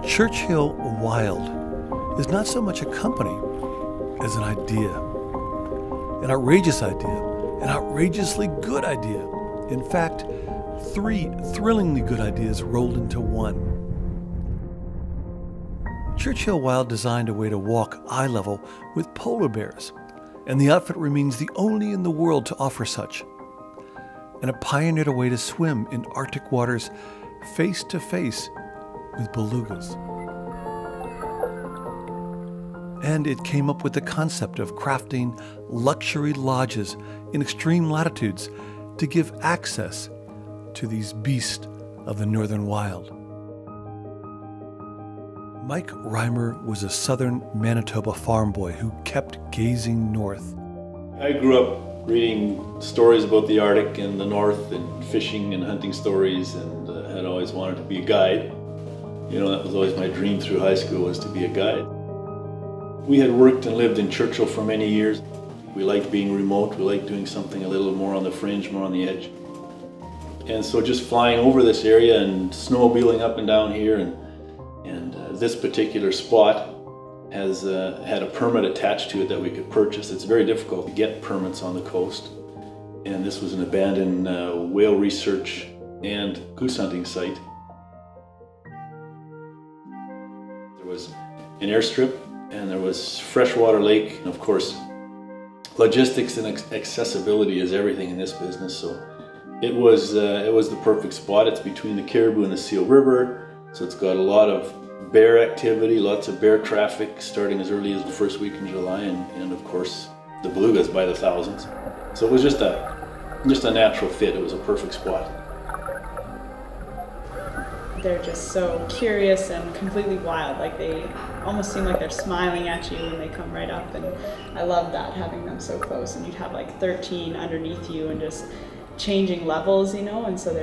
Churchill Wild is not so much a company as an idea. An outrageous idea, an outrageously good idea. In fact, 3 thrillingly good ideas rolled into one. Churchill Wild designed a way to walk eye level with polar bears, and the outfit remains the only in the world to offer such. And it pioneered a way to swim in Arctic waters face to face with belugas. And it came up with the concept of crafting luxury lodges in extreme latitudes to give access to these beasts of the northern wild. Mike Reimer was a southern Manitoba farm boy who kept gazing north. I grew up reading stories about the Arctic and the North and fishing and hunting stories, and had always wanted to be a guide. You know, that was always my dream through high school, was to be a guide. We had worked and lived in Churchill for many years. We liked being remote. We liked doing something a little more on the fringe, more on the edge. And so just flying over this area and snowmobiling up and down here, and this particular spot has had a permit attached to it that we could purchase. It's very difficult to get permits on the coast. And this was an abandoned whale research and goose hunting site. There was an airstrip, and there was freshwater lake. And of course, logistics and accessibility is everything in this business. So it was the perfect spot. It's between the Caribou and the Seal River, so it's got a lot of bear activity, lots of bear traffic starting as early as the first week in July, and of course the belugas by the thousands. So it was just a natural fit. It was a perfect spot. They're just so curious and completely wild. Like, they almost seem like they're smiling at you when they come right up, and I love that, having them so close. And you'd have like 13 underneath you and just changing levels, you know, and so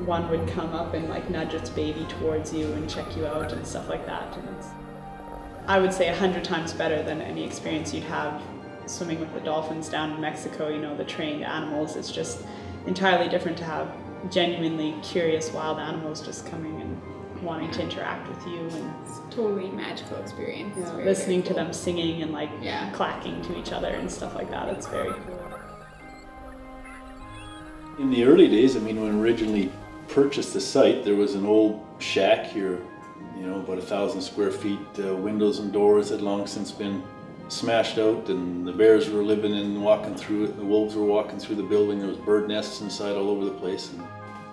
one would come up and like nudge its baby towards you and check you out and stuff like that. And it's, I would say, 100 times better than any experience you'd have swimming with the dolphins down in Mexico. You know, the trained animals. It's just entirely different to have genuinely curious wild animals just coming and wanting to interact with you, and it's a totally magical experience. You know, listening to them singing and like clacking to each other and stuff like that. It's very cool. In the early days, I mean, when we originally purchased the site, there was an old shack here, you know, about 1,000 square feet. Windows and doors had long since been smashed out, and the bears were living and walking through it. The wolves were walking through the building. There was bird nests inside all over the place.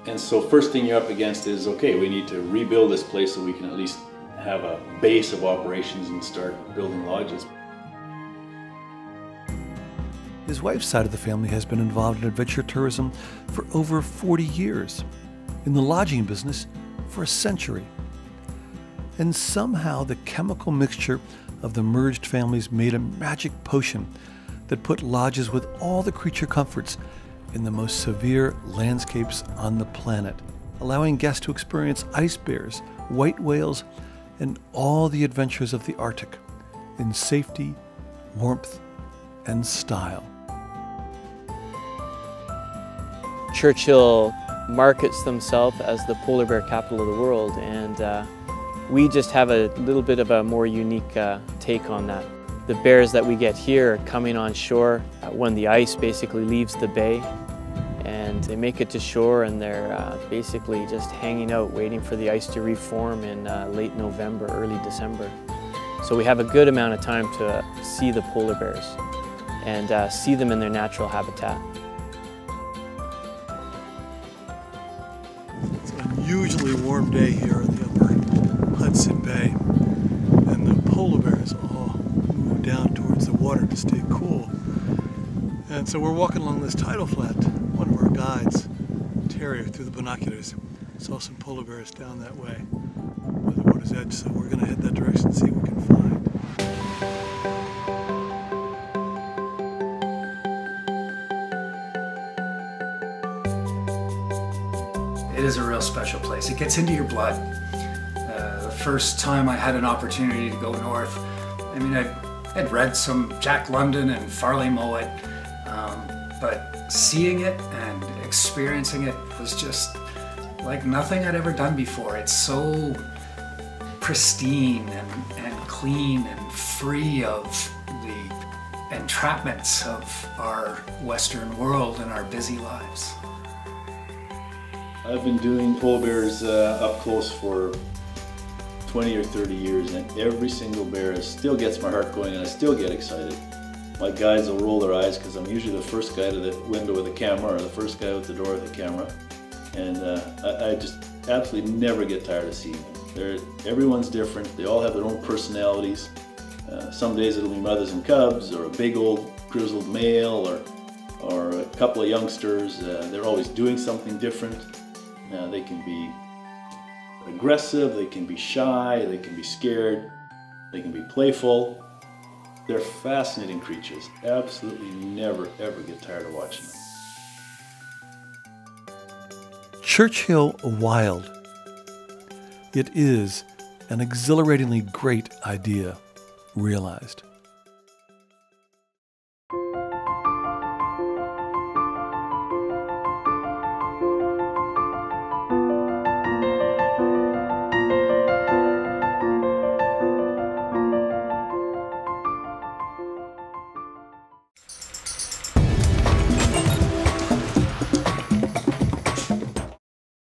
And so first thing you're up against is, okay, we need to rebuild this place so we can at least have a base of operations and start building lodges. His wife's side of the family has been involved in adventure tourism for over 40 years, in the lodging business for a century. And somehow the chemical mixture of the merged families made a magic potion that put lodges with all the creature comforts in the most severe landscapes on the planet, allowing guests to experience ice bears, white whales, and all the adventures of the Arctic in safety, warmth, and style. Churchill markets themselves as the polar bear capital of the world, and we just have a little bit of a more unique take on that. The bears that we get here are coming on shore when the ice basically leaves the bay, and they make it to shore, and they're basically just hanging out waiting for the ice to reform in late November, early December. So we have a good amount of time to see the polar bears and see them in their natural habitat. It's an unusually warm day here in the upper Hudson Bay, and the polar bears all move down towards the water to stay cool. And so we're walking along this tidal flat. One of our guides, Terry, through the binoculars, saw some polar bears down that way by the water's edge, so we're going to head that direction and see what we can find. It is a real special place. It gets into your blood. The first time I had an opportunity to go north, I mean, I'd read some Jack London and Farley Mowat, but seeing it and experiencing it was just like nothing I'd ever done before. It's so pristine and clean and free of the entrapments of our Western world and our busy lives. I've been doing polar bears up close for 20 or 30 years, and every single bear still gets my heart going and I still get excited. My guides will roll their eyes because I'm usually the first guy to the window with the camera or the first guy out the door with the camera. And I just absolutely never get tired of seeing them. Everyone's different. They all have their own personalities. Some days it'll be mothers and cubs, or a big old grizzled male, or a couple of youngsters. They're always doing something different. They can be aggressive, they can be shy, they can be scared, they can be playful. They're fascinating creatures. Absolutely never ever get tired of watching them. Churchill Wild. It is an exhilaratingly great idea realized.